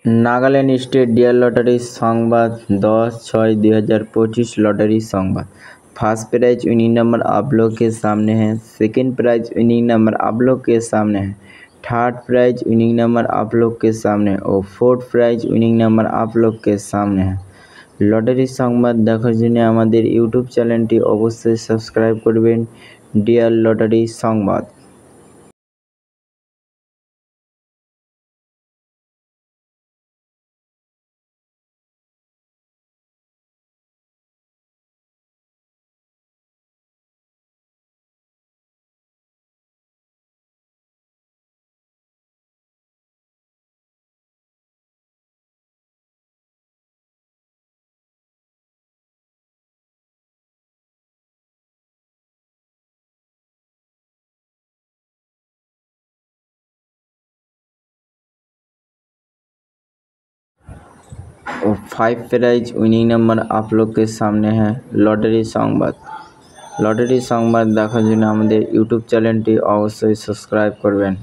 Nagaland state dear lottery संवाद 10/6/2025 lottery संवाद। First prize winning number आप लोग के सामने है। सेकंड प्राइज विनिंग नंबर आप लोग के सामने है। थर्ड प्राइज विनिंग नंबर आप लोग के सामने और फोर्थ प्राइज विनिंग नंबर आप लोग के सामने है। लॉटरी संवाद देखार जन्य आमादेर यूट्यूब चैनलटी अवश्य सबस्क्राइब करबेन डियर लॉटरी संवाद। और 5 प्राइज विनिंग नंबर आप लोग के सामने है। लॉटरी संवाद देखार जन्य आमादेर यूट्यूब चैनलटी अवश्य सबस्क्राइब करबेन।